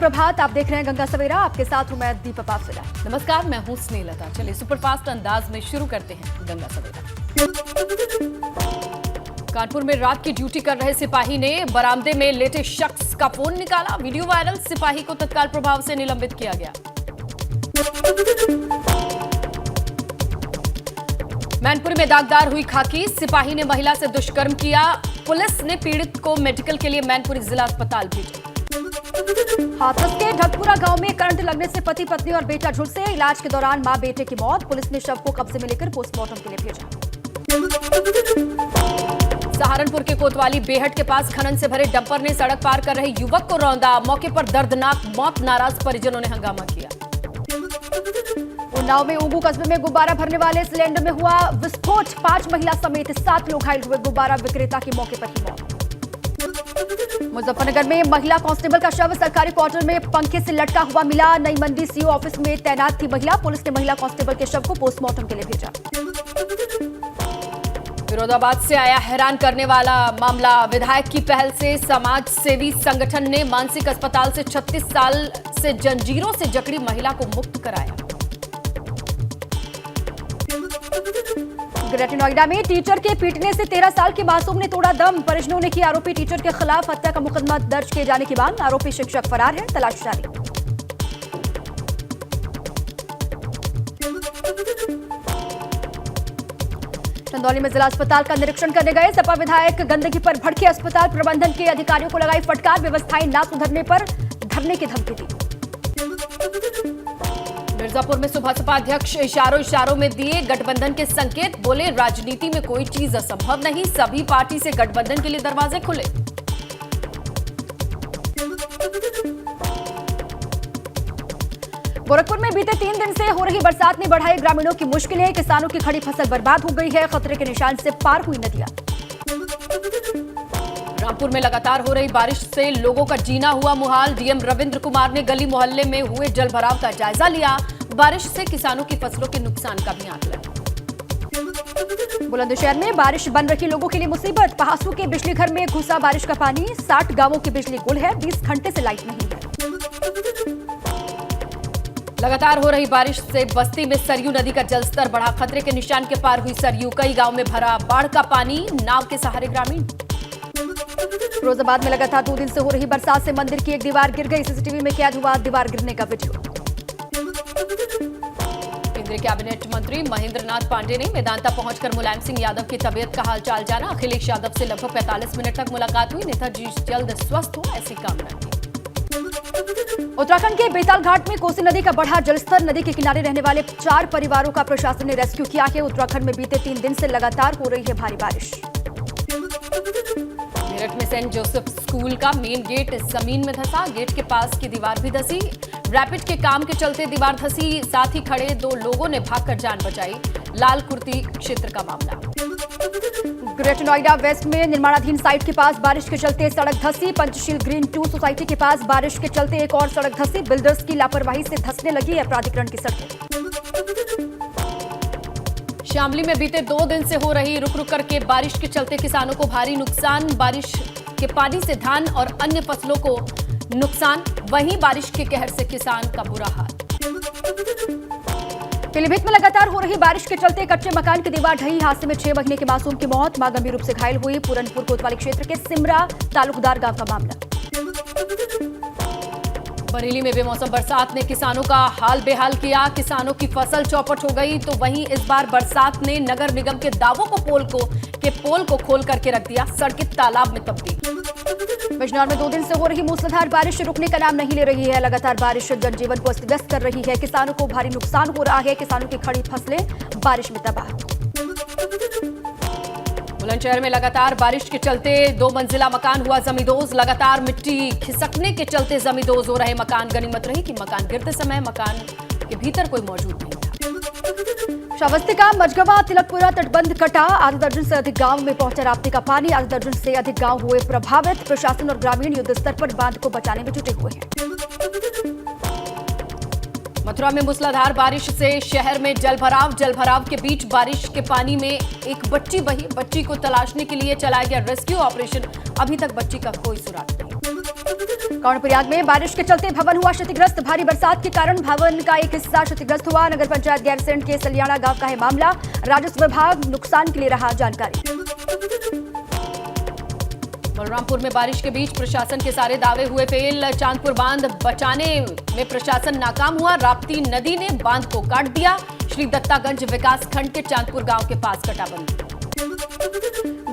सुप्रभात, आप देख रहे हैं गंगा सवेरा। आपके साथ हूं मैं दीपा पाफसिला। नमस्कार, मैं हूं स्नेहलता। चलिए सुपरफास्ट अंदाज में शुरू करते हैं गंगा सवेरा। कानपुर में रात की ड्यूटी कर रहे सिपाही ने बरामदे में लेटे शख्स का फोन निकाला। वीडियो वायरल, सिपाही को तत्काल प्रभाव से निलंबित किया गया। मैनपुरी में दागदार हुई खाकी, सिपाही ने महिला से दुष्कर्म किया। पुलिस ने पीड़ित को मेडिकल के लिए मैनपुरी जिला अस्पताल भेजा। हाथरस के ढकपुरा गांव में करंट लगने से पति पत्नी और बेटा झुलसे। इलाज के दौरान मां बेटे की मौत। पुलिस ने शव को कब्जे में लेकर पोस्टमार्टम के लिए भेजा। सहारनपुर के कोतवाली बेहट के पास खनन से भरे डंपर ने सड़क पार कर रहे युवक को रौंदा। मौके पर दर्दनाक मौत, नाराज परिजनों ने हंगामा किया। उन्नाव में ऊगू कस्बे में गुब्बारा भरने वाले सिलेंडर में हुआ विस्फोट। 5 महिला समेत 7 लोग घायल हुए। गुब्बारा विक्रेता की मौके पर ही मौत। मुजफ्फरनगर में महिला कांस्टेबल का शव सरकारी क्वार्टर में पंखे से लटका हुआ मिला। नई मंडी सीओ ऑफिस में तैनात थी महिला। पुलिस ने महिला कांस्टेबल के शव को पोस्टमार्टम के लिए भेजा। फिरोजाबाद से आया हैरान करने वाला मामला। विधायक की पहल से समाज सेवी संगठन ने मानसिक अस्पताल से 36 साल से जंजीरों से जकड़ी महिला को मुक्त कराया। ग्रेटर नोएडा में टीचर के पीटने से 13 साल के मासूम ने तोड़ा दम। परिजनों ने की आरोपी टीचर के खिलाफ हत्या का मुकदमा दर्ज किए जाने की मांग। आरोपी शिक्षक फरार है, तलाश जारी। चंदौली में जिला अस्पताल का निरीक्षण करने गए सपा विधायक गंदगी पर भड़के। अस्पताल प्रबंधन के अधिकारियों को लगाई फटकार। व्यवस्थाएं ना सुधरने पर धरने की धमकी दी। मिर्जापुर में सुबह सपा अध्यक्ष इशारों में दिए गठबंधन के संकेत। बोले राजनीति में कोई चीज असंभव नहीं, सभी पार्टी से गठबंधन के लिए दरवाजे खुले। गोरखपुर में बीते 3 दिन से हो रही बरसात ने बढ़ाई ग्रामीणों की मुश्किलें। किसानों की खड़ी फसल बर्बाद हो गई है। खतरे के निशान से पार हुई नदियां। रामपुर में लगातार हो रही बारिश से लोगों का जीना हुआ मुहाल। डीएम रविंद्र कुमार ने गली मोहल्ले में हुए जलभराव का जायजा लिया। बारिश से किसानों की फसलों के नुकसान का भी आकलन। बुलंदशहर में बारिश बन रही लोगों के लिए मुसीबत। पहासू के बिजली घर में घुसा बारिश का पानी। 60 गांवों की बिजली गुल है। 20 घंटे से लाइट नहीं है। लगातार हो रही बारिश से बस्ती में सरयू नदी का जलस्तर बढ़ा। खतरे के निशान के पार हुई सरयू। कई गांव में भरा बाढ़ का पानी। नाव के सहारे ग्रामीण। फिरोजाबाद में लगातार 2 दिन से हो रही बरसात से मंदिर की एक दीवार गिर गई। सीसीटीवी में कैद हुआ दीवार गिरने का वीडियो। केंद्रीय कैबिनेट मंत्री महेंद्र नाथ पांडे ने मेदांता पहुंचकर मुलायम सिंह यादव की तबीयत का हालचाल जाना। अखिलेश यादव से लगभग 45 मिनट तक मुलाकात हुई। नेताजी जल्द स्वस्थ हो ऐसी कामना की। उत्तराखंड के बेताल घाट में कोसी नदी का बढ़ा जलस्तर। नदी के किनारे रहने वाले 4 परिवारों का प्रशासन ने रेस्क्यू किया है। उत्तराखंड में बीते 3 दिन से लगातार हो रही है भारी बारिश। मेरठ में सेंट जोसेफ स्कूल का मेन गेट जमीन में धंसा। गेट के पास की दीवार भी धंसी। रैपिड के काम के चलते दीवार धंसी। साथ ही खड़े 2 लोगों ने भागकर जान बचाई। लाल कुर्ती क्षेत्र का मामला। ग्रेटर नोएडा वेस्ट में निर्माणाधीन साइट के पास बारिश के चलते सड़क धंसी। पंचशील ग्रीन 2 सोसाइटी के पास बारिश के चलते एक और सड़क धंसी। बिल्डर्स की लापरवाही से धंसने लगी है प्राधिकरण की सड़कें। शामली में बीते 2 दिन से हो रही रुक रुक करके बारिश के चलते किसानों को भारी नुकसान। बारिश के पानी से धान और अन्य फसलों को नुकसान। वहीं बारिश के कहर से किसान का बुरा हाल। पीलीभीत में लगातार हो रही बारिश के चलते कच्चे मकान की दीवार ढही। हादसे में 6 महीने के मासूम की मौत। मां गंभीर रूप से घायल हुई। पूरनपुर कोतवाली क्षेत्र के सिमरा तालुकदार गांव का मामला। बरेली में बेमौसम बरसात ने किसानों का हाल बेहाल किया। किसानों की फसल चौपट हो गई। तो वहीं इस बार बरसात ने नगर निगम के दावों को पोल को खोल करके रख दिया। सड़कें तालाब में तब्दील। बिजनौर में 2 दिन से हो रही मूसलाधार बारिश रुकने का नाम नहीं ले रही है। लगातार बारिश जनजीवन को अस्त व्यस्त कर रही है। किसानों को भारी नुकसान हो रहा है। किसानों की खड़ी फसलें बारिश में तबाह। बुलंदशहर में लगातार बारिश के चलते 2 मंजिला मकान हुआ जमींदोज। लगातार मिट्टी खिसकने के चलते जमींदोज हो रहे मकान। गनीमत रही कि मकान गिरते समय मकान के भीतर कोई मौजूद नहीं था। श्रावस्ती का मझगवा तिलकपुरा तटबंध कटा। आधा दर्जन से अधिक गांव में पहुंचा राप्ती का पानी। आधा दर्जन से अधिक गांव हुए प्रभावित। प्रशासन और ग्रामीण युद्ध स्तर पर बांध को बचाने में जुटे हुए हैं। मथुरा में मूसलाधार बारिश से शहर में जलभराव के बीच बारिश के पानी में एक बच्ची बही। बच्ची को तलाशने के लिए चलाया गया रेस्क्यू ऑपरेशन। अभी तक बच्ची का कोई सुराग नहीं। कर्णप्रयाग में बारिश के चलते भवन हुआ क्षतिग्रस्त। भारी बरसात के कारण भवन का एक हिस्सा क्षतिग्रस्त हुआ। नगर पंचायत गैरसैंण के सलियाना गांव का है मामला। राजस्व विभाग नुकसान के लिए रहा जानकारी। बलरामपुर में बारिश के बीच प्रशासन के सारे दावे हुए फेल। चांदपुर बांध बचाने में प्रशासन नाकाम हुआ। राप्ती नदी ने बांध को काट दिया। श्री दत्तागंज विकास खंड के चांदपुर गांव के पास कटाबंदी।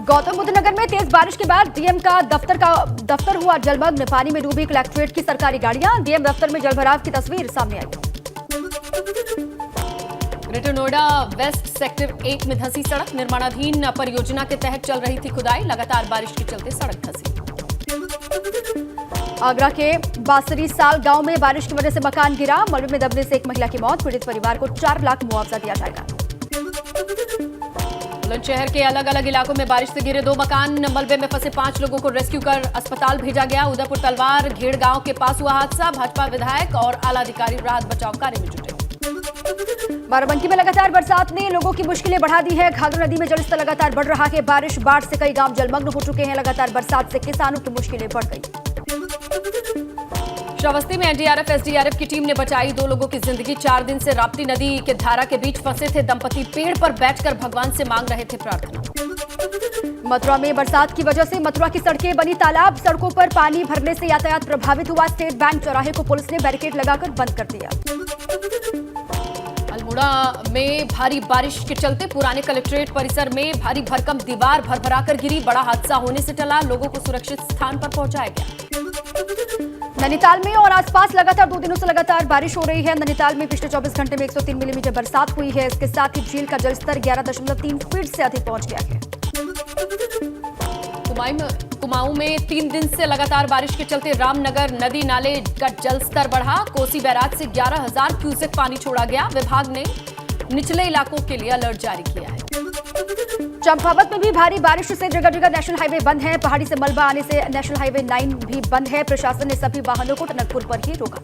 गौतम बुद्ध नगर में तेज बारिश के बाद डीएम का दफ्तर हुआ जलमग्न। पानी में डूबी कलेक्ट्रेट की सरकारी गाड़ियां। डीएम दफ्तर में जलभराव की तस्वीर सामने आई। ग्रेटर नोएडा वेस्ट सेक्टर 1 में धंसी सड़क। निर्माणाधीन परियोजना के तहत चल रही थी खुदाई। लगातार बारिश के चलते सड़क धंसी। आगरा के बासरी साल गांव में बारिश की वजह से मकान गिरा। मलबे में दबने से एक महिला की मौत। पीड़ित परिवार को 4 लाख मुआवजा दिया जाएगा। बुलंदशहर के अलग अलग इलाकों में बारिश से गिरे 2 मकान। मलबे में फंसे 5 लोगों को रेस्क्यू कर अस्पताल भेजा गया। उदयपुर तलवार घेड़ गांव के पास हुआ हादसा। भाजपा विधायक और आला अधिकारी राहत बचाव कार्य में जुटे। बाराबंकी में लगातार बरसात ने लोगों की मुश्किलें बढ़ा दी है। घाघरा नदी में जलस्तर लगातार बढ़ रहा है। बाढ़ से कई गांव जलमग्न हो चुके हैं। लगातार बरसात से किसानों की मुश्किलें बढ़ गई। श्रावस्ती में एनडीआरएफ एसडीआरएफ की टीम ने बचाई 2 लोगों की जिंदगी। 4 दिन से राप्ती नदी के धारा के बीच फंसे थे दंपति। पेड़ पर बैठकर भगवान से मांग रहे थे प्रार्थना। मथुरा में बरसात की वजह से मथुरा की सड़कें बनी तालाब। सड़कों पर पानी भरने से यातायात प्रभावित हुआ। स्टेट बैंक चौराहे को पुलिस ने बैरिकेड लगाकर बंद कर दिया। अल्मोड़ा में भारी बारिश के चलते पुराने कलेक्ट्रेट परिसर में भारी भरकम दीवार भरभराकर गिरी। बड़ा हादसा होने से टला। लोगों को सुरक्षित स्थान पर पहुंचाया गया। नैनीताल में और आसपास लगातार 2 दिनों से लगातार बारिश हो रही है। नैनीताल में पिछले 24 घंटे में 103 मिलीमीटर बरसात हुई है। इसके साथ ही झील का जलस्तर 11.3 फीट से अधिक पहुंच गया है। कुमाऊं में 3 दिन से लगातार बारिश के चलते रामनगर नदी नाले का जलस्तर बढ़ा। कोसी बैराज से 11,000 क्यूसेक पानी छोड़ा गया। विभाग ने निचले इलाकों के लिए अलर्ट जारी किया है। चंपावत में भी भारी बारिश से जगह जगह नेशनल हाईवे बंद है। पहाड़ी से मलबा आने से नेशनल हाईवे 9 भी बंद है। प्रशासन ने सभी वाहनों को टनकपुर पर ही रोका।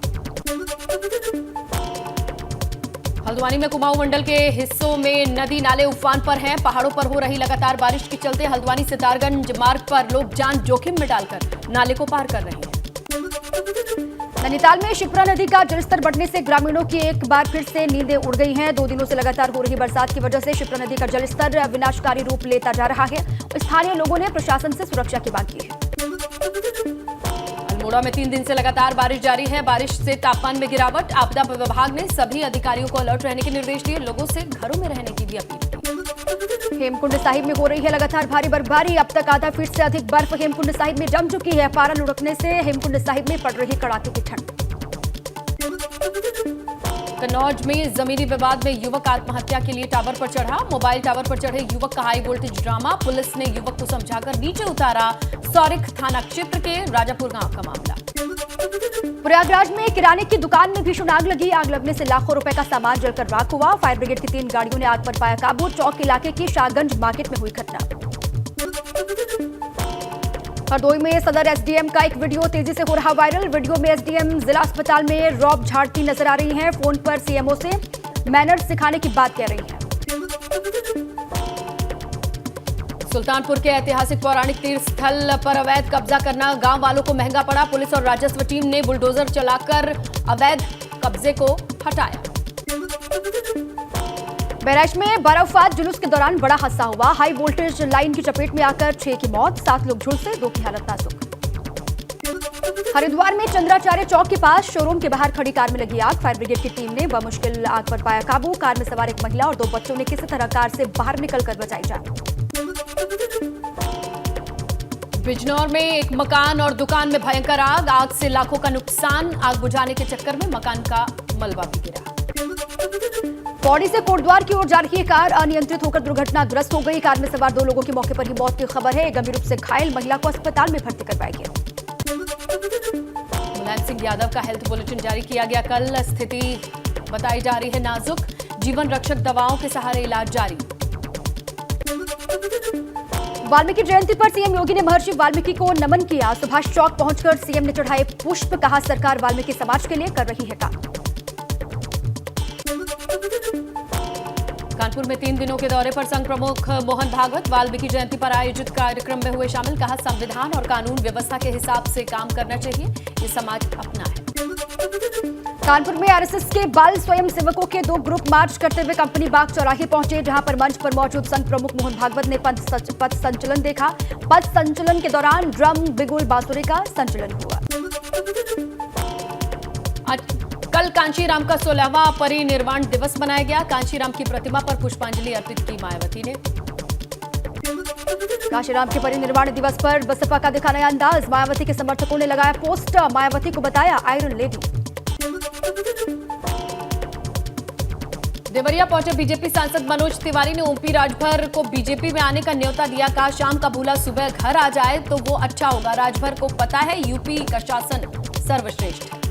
हल्द्वानी में कुमाऊं मंडल के हिस्सों में नदी नाले उफान पर हैं। पहाड़ों पर हो रही लगातार बारिश के चलते हल्द्वानी सितारगंज मार्ग पर लोग जान जोखिम में डालकर नाले को पार कर रहे हैं। नैनीताल में शिप्रा नदी का जलस्तर बढ़ने से ग्रामीणों की एक बार फिर से नींदें उड़ गई हैं। 2 दिनों से लगातार हो रही बरसात की वजह से शिप्रा नदी का जलस्तर विनाशकारी रूप लेता जा रहा है। स्थानीय लोगों ने प्रशासन से सुरक्षा की मांग की है। अल्मोड़ा में 3 दिन से लगातार बारिश जारी है। बारिश से तापमान में गिरावट। आपदा विभाग ने सभी अधिकारियों को अलर्ट रहने के निर्देश दिए। लोगों से घरों में रहने की भी अपील की। हेमकुंड साहिब में हो रही है लगातार भारी बर्फबारी। अब तक आधा फीट से अधिक बर्फ हेमकुंड साहिब में जम चुकी है। पारा लुढ़कने से हेमकुंड साहिब में पड़ रही कड़ाके की ठंड। कन्नौज में जमीनी विवाद में युवक आत्महत्या के लिए टावर पर चढ़ा। मोबाइल टावर पर चढ़े युवक का हाई वोल्टेज ड्रामा। पुलिस ने युवक को समझाकर नीचे उतारा। सौरिख थाना क्षेत्र के राजापुर गांव का मामला। प्रयागराज में किराने की दुकान में भीषण आग लगी। आग लगने से लाखों रुपए का सामान जलकर राख हुआ। फायर ब्रिगेड की 3 गाड़ियों ने आग पर पाया काबू। चौक इलाके की शाहगंज मार्केट में हुई घटना। हरदोई में सदर एसडीएम का एक वीडियो तेजी से हो रहा वायरल। वीडियो में एसडीएम जिला अस्पताल में रौब झाड़ती नजर आ रही हैं। फोन पर सीएमओ से मैनर्स सिखाने की बात कह रही हैं। सुल्तानपुर के ऐतिहासिक पौराणिक तीर्थ स्थल पर अवैध कब्जा करना गांव वालों को महंगा पड़ा। पुलिस और राजस्व टीम ने बुलडोजर चलाकर अवैध कब्जे को हटाया। बहराइच में बर्फबाद जुलूस के दौरान बड़ा हादसा हुआ। हाई वोल्टेज लाइन की चपेट में आकर 6 की मौत। 7 लोग झुलसे, 2 की हालत नाजुक। हरिद्वार में चंद्राचार्य चौक के पास शोरूम के बाहर खड़ी कार में लगी आग। फायर ब्रिगेड की टीम ने बमुश्किल आग पर पाया काबू। कार में सवार एक महिला और 2 बच्चों ने किसी तरह कार से बाहर निकलकर बचाई जान। बिजनौर में एक मकान और दुकान में भयंकर आग। आग से लाखों का नुकसान। आग बुझाने के चक्कर में मकान का मलबा भी गिरा। पौड़ी से कोटद्वार की ओर जा रही कार अनियंत्रित होकर दुर्घटनाग्रस्त हो गई। कार में सवार 2 लोगों की मौके पर ही मौत की खबर है। गंभीर रूप से घायल महिला को अस्पताल में भर्ती करवाया गया। मुलायम सिंह यादव का हेल्थ बुलेटिन जारी किया गया कल। स्थिति बताई जा रही है नाजुक। जीवन रक्षक दवाओं के सहारे इलाज जारी। वाल्मीकि जयंती पर सीएम योगी ने महर्षि वाल्मीकि को नमन किया। सुभाष चौक पहुंचकर सीएम ने चढ़ाए पुष्प। कहा सरकार वाल्मीकि समाज के लिए कर रही है काम। कानपुर में 3 दिनों के दौरे पर संघ प्रमुख मोहन भागवत वाल्मीकि जयंती पर आयोजित कार्यक्रम में हुए शामिल। कहा, संविधान और कानून व्यवस्था के हिसाब से काम करना चाहिए, ये समाज अपना है। कानपुर में आरएसएस के बाल स्वयं सेवकों के 2 ग्रुप मार्च करते हुए कंपनी बाग चौराहे पहुंचे, जहां पर मंच पर मौजूद संघ प्रमुख मोहन भागवत ने पथ संचलन देखा। पथ संचलन के दौरान ड्रम, बिगुल, बांसुरी का संचलन हुआ। कल कांचीराम का 16वां परिनिर्वाण दिवस मनाया गया। कांचीराम की प्रतिमा पर पुष्पांजलि अर्पित की मायावती ने। कांचीराम के परिनिर्वाण दिवस पर बसपा का दिखा नया अंदाज, मायावती के समर्थकों ने लगाया पोस्टर, मायावती को बताया आयरन लेडी। देवरिया पहुंचे बीजेपी सांसद मनोज तिवारी ने ओपी राजभर को बीजेपी में आने का न्योता दिया। कहा, शाम का भूला सुबह घर आ जाए तो वो अच्छा होगा। राजभर को पता है यूपी का शासन सर्वश्रेष्ठ है।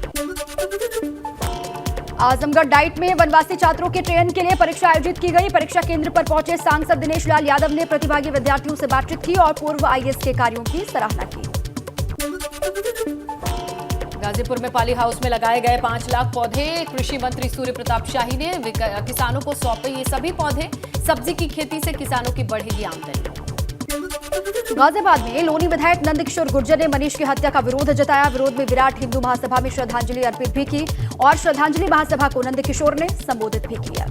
आजमगढ़ डाइट में वनवासी छात्रों के चयन के लिए परीक्षा आयोजित की गई। परीक्षा केंद्र पर पहुंचे सांसद दिनेश लाल यादव ने प्रतिभागी विद्यार्थियों से बातचीत की और पूर्व आईएएस के कार्यों की सराहना की। गाजीपुर में पाली हाउस में लगाए गए 5 लाख पौधे। कृषि मंत्री सूर्य प्रताप शाही ने किसानों को सौंपे ये सभी पौधे। सब्जी की खेती से किसानों की बढ़ेगी आमदनी। गाजियाबाद में लोनी विधायक नंदकिशोर गुर्जर ने मनीष की हत्या का विरोध जताया। विरोध में विराट हिंदू महासभा में श्रद्धांजलि अर्पित भी की और श्रद्धांजलि महासभा को नंदकिशोर ने संबोधित भी किया।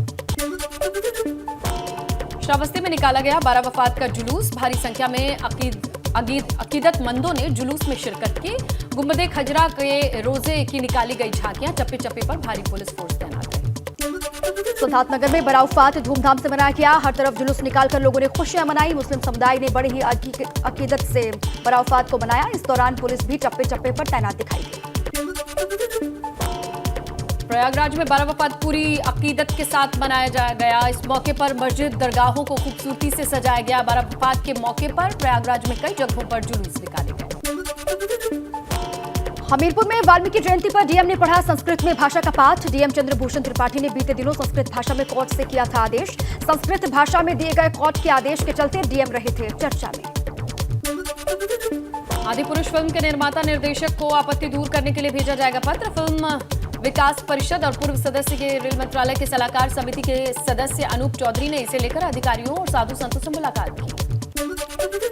श्रावस्ती में निकाला गया 12 वफात का जुलूस। भारी संख्या में अकीदतमंदों ने जुलूस में शिरकत की। गुंबदे खजरा के रोजे की निकाली गई झांकियां, चप्पे चप्पे पर भारी पुलिस फोर्स तैनात है। सिद्धार्थनगर में बरावफात धूमधाम से मनाया गया। हर तरफ जुलूस निकालकर लोगों ने खुशियां मनाई। मुस्लिम समुदाय ने बड़ी ही अकीदत से बरावफात को मनाया। इस दौरान पुलिस भी चप्पे चप्पे पर तैनात दिखाई दी। प्रयागराज में बरावफात पूरी अकीदत के साथ मनाया गया। इस मौके पर मस्जिद, दरगाहों को खूबसूरती से सजाया गया। बरावफात के मौके पर प्रयागराज में कई जगहों पर जुलूस निकाले गए। हमीरपुर में वाल्मीकि जयंती पर डीएम ने पढ़ा संस्कृत में भाषा का पाठ। डीएम चंद्रभूषण त्रिपाठी ने बीते दिनों संस्कृत भाषा में कोर्ट से किया था आदेश। संस्कृत भाषा में दिए गए कोर्ट के आदेश के चलते डीएम रहे थे चर्चा में। आदिपुरुष फिल्म के निर्माता निर्देशक को आपत्ति दूर करने के लिए भेजा जाएगा पत्र। फिल्म विकास परिषद और पूर्व सदस्य के रेल मंत्रालय के सलाहकार समिति के सदस्य अनूप चौधरी ने इसे लेकर अधिकारियों और साधु संतों से मुलाकात की।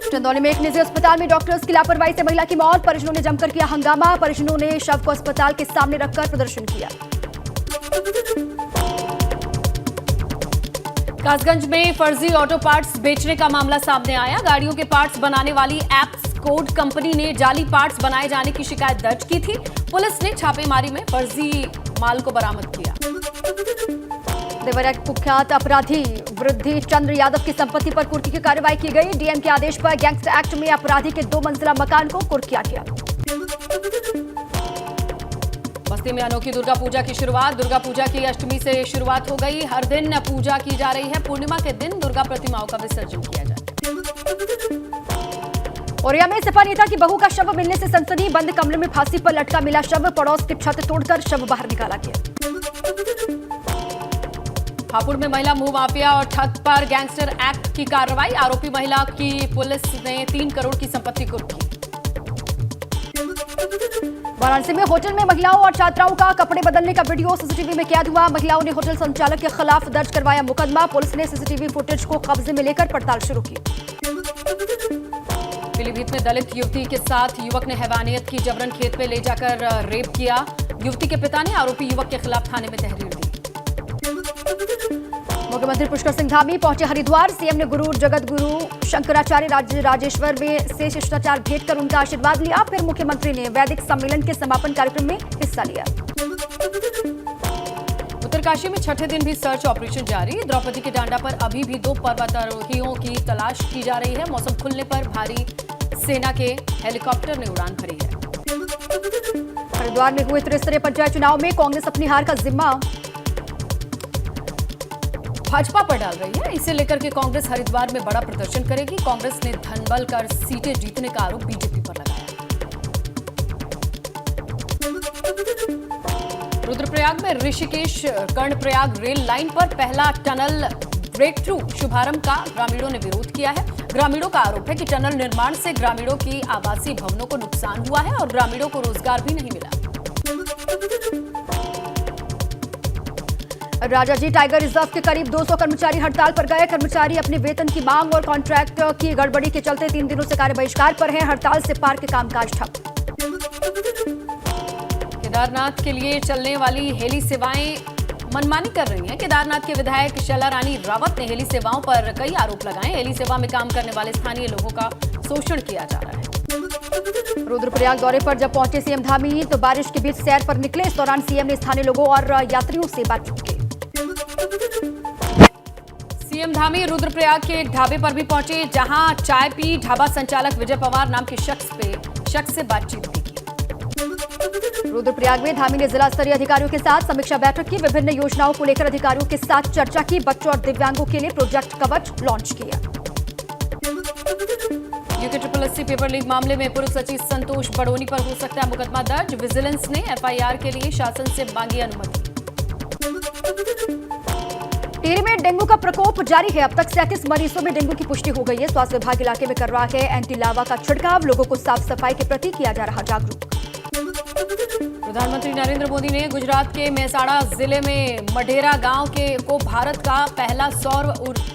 चंदौली में एक निजी अस्पताल में डॉक्टर्स की लापरवाही से महिला की मौत। परिजनों ने जमकर किया हंगामा। परिजनों ने शव को अस्पताल के सामने रखकर प्रदर्शन किया। कासगंज में फर्जी ऑटो पार्ट्स बेचने का मामला सामने आया। गाड़ियों के पार्ट्स बनाने वाली एप्स कोड कंपनी ने जाली पार्ट्स बनाए जाने की शिकायत दर्ज की थी। पुलिस ने छापेमारी में फर्जी माल को बरामद किया। देवरिया के कुख्यात अपराधी वृद्धि चंद्र यादव की संपत्ति पर कुर्की की कार्रवाई की गई। डीएम के आदेश पर गैंगस्टर एक्ट में अपराधी के 2 मंजिला मकान को कुर्किया गया। बस्ती में अनोखी दुर्गा पूजा की शुरुआत। दुर्गा पूजा की अष्टमी से शुरुआत हो गई। हर दिन पूजा की जा रही है। पूर्णिमा के दिन दुर्गा प्रतिमाओं का विसर्जन किया जाता है। औरिया में सपा नेता की बहू का शव मिलने से सनसनी। बंद कमरे में फांसी पर लटका मिला शव। पड़ोस की छत तोड़कर शव बाहर निकाला गया। हापुड़ में महिला मुंह माफिया और छत पर गैंगस्टर एक्ट की कार्रवाई। आरोपी महिला की पुलिस ने 3 करोड़ की संपत्ति कुर्क की। वाराणसी में होटल में महिलाओं और छात्राओं का कपड़े बदलने का वीडियो सीसीटीवी में कैद हुआ। महिलाओं ने होटल संचालक के खिलाफ दर्ज करवाया मुकदमा। पुलिस ने सीसीटीवी फुटेज को कब्जे में लेकर पड़ताल शुरू की। पीलीभीत में दलित युवती के साथ युवक ने हैवानियत की। जबरन खेत में ले जाकर रेप किया। युवती के पिता ने आरोपी युवक के खिलाफ थाने में तहरीर दी। मुख्यमंत्री पुष्कर सिंह धामी पहुंचे हरिद्वार। सीएम ने गुरु जगत गुरु शंकराचार्य राजेश्वर में से शिष्टाचार भेंट कर उनका आशीर्वाद लिया। फिर मुख्यमंत्री ने वैदिक सम्मेलन के समापन कार्यक्रम में हिस्सा लिया। उत्तरकाशी में छठे दिन भी सर्च ऑपरेशन जारी। द्रौपदी के डांडा पर अभी भी 2 पर्वतारोहियों की तलाश की जा रही है। मौसम खुलने पर भारी सेना के हेलीकॉप्टर ने उड़ान भरी है। हरिद्वार में हुए त्रिस्तरीय पंचायत चुनाव में कांग्रेस अपनी हार का जिम्मा भाजपा पर डाल रही है। इसे लेकर के कांग्रेस हरिद्वार में बड़ा प्रदर्शन करेगी। कांग्रेस ने धनबल कर सीटें जीतने का आरोप बीजेपी पर लगाया। रुद्रप्रयाग में ऋषिकेश कर्णप्रयाग रेल लाइन पर पहला टनल ब्रेक थ्रू शुभारंभ का ग्रामीणों ने विरोध किया है। ग्रामीणों का आरोप है कि टनल निर्माण से ग्रामीणों की आवासीय भवनों को नुकसान हुआ है और ग्रामीणों को रोजगार भी नहीं मिला। राजाजी टाइगर रिजर्व के करीब 200 कर्मचारी हड़ताल पर गए। कर्मचारी अपने वेतन की मांग और कॉन्ट्रैक्ट की गड़बड़ी के चलते 3 दिनों से कार्य बहिष्कार पर हैं। हड़ताल से पार्क के कामकाज ठप। केदारनाथ के लिए चलने वाली हेली सेवाएं मनमानी कर रही हैं। केदारनाथ के विधायक शैला रानी रावत ने हेली सेवाओं पर कई आरोप लगाए। हेली सेवा में काम करने वाले स्थानीय लोगों का शोषण किया जा रहा है। रुद्रप्रयाग दौरे पर जब पहुंचे सीएम धामी तो बारिश के बीच सैर पर निकले। इस दौरान सीएम ने स्थानीय लोगों और यात्रियों से बातचीत की। सीएम धामी रुद्रप्रयाग के ढाबे पर भी पहुंचे, जहां चाय पी। ढाबा संचालक विजय पवार नाम के शख्स से बातचीत भी की। रुद्रप्रयाग में धामी ने जिला स्तरीय अधिकारियों के साथ समीक्षा बैठक की। विभिन्न योजनाओं को लेकर अधिकारियों के साथ चर्चा की। बच्चों और दिव्यांगों के लिए प्रोजेक्ट कवच लॉन्च किया। यूके SSSC पेपर लीक मामले में पूर्व सचिव संतोष बड़ोनी पर हो सकता है मुकदमा दर्ज। विजिलेंस ने FIR के लिए शासन से मांगी अनुमति। टिहरी में डेंगू का प्रकोप जारी है। अब तक 37 मरीजों में डेंगू की पुष्टि हो गई है। स्वास्थ्य विभाग इलाके में कर रहा है एंटी लावा का छिड़काव। लोगों को साफ सफाई के प्रति किया जा रहा जागरूक। प्रधानमंत्री नरेंद्र मोदी ने गुजरात के मेहसाणा जिले में मढेरा गांव को भारत का पहला सौर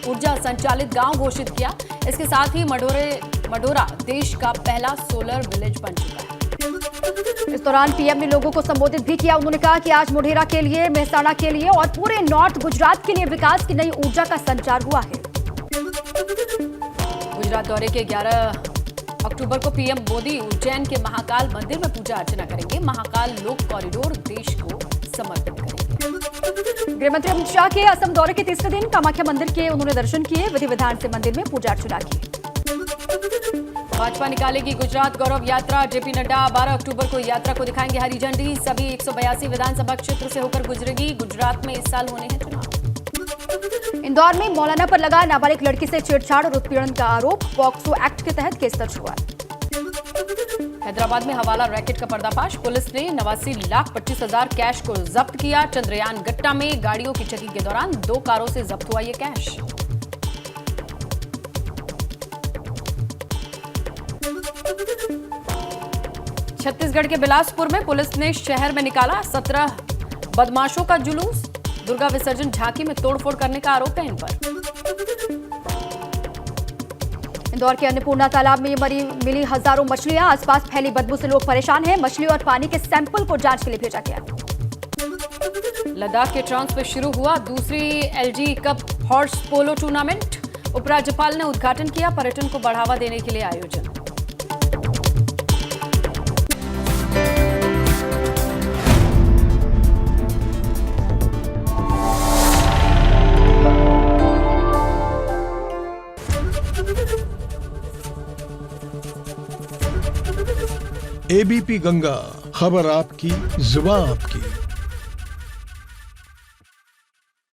ऊर्जा संचालित गांव घोषित किया। इसके साथ ही मढोरा देश का पहला सोलर विलेज बन चुका है। इस दौरान पीएम ने लोगों को संबोधित भी किया। उन्होंने कहा कि आज मोढेरा के लिए, मेहसाणा के लिए और पूरे नॉर्थ गुजरात के लिए विकास की नई ऊर्जा का संचार हुआ है। गुजरात दौरे के 11 अक्टूबर को पीएम मोदी उज्जैन के महाकाल मंदिर में पूजा अर्चना करेंगे। महाकाल लोक कॉरिडोर देश को समर्पित करेंगे। गृहमंत्री अमित शाह के असम दौरे के तीसरे दिन कामाख्या मंदिर के उन्होंने दर्शन किए। विधि विधान से मंदिर में पूजा अर्चना की। भाजपा निकालेगी गुजरात गौरव यात्रा। जेपी नड्डा 12 अक्टूबर को यात्रा को दिखाएंगे हरी झंडी। सभी 182 विधानसभा क्षेत्र से होकर गुजरेगी। गुजरात में इस साल होने हैं चुनाव। इंदौर में मौलाना पर लगा नाबालिग लड़की से छेड़छाड़ और उत्पीड़न का आरोप। पॉक्सो एक्ट के तहत केस दर्ज हुआ। हैदराबाद में हवाला रैकेट का पर्दाफाश। पुलिस ने 89,25,000 कैश को जब्त किया। चंद्रयान गट्टा में गाड़ियों की चेकिंग के दौरान 2 कारों से जब्त हुआ ये कैश। छत्तीसगढ़ के बिलासपुर में पुलिस ने शहर में निकाला 17 बदमाशों का जुलूस। दुर्गा विसर्जन झांकी में तोड़फोड़ करने का आरोप है इन पर। इंदौर के अन्नपूर्णा तालाब में मिली हजारों मछलियां। आसपास फैली बदबू से लोग परेशान हैं। मछली और पानी के सैंपल को जांच के लिए भेजा गया। लद्दाख के ट्रांस में शुरू हुआ दूसरी LG cup horse polo tournament. उपराज्यपाल ने उद्घाटन किया। पर्यटन को बढ़ावा देने के लिए आयोजन। ABP गंगा, खबर आपकी, जुबान आपकी।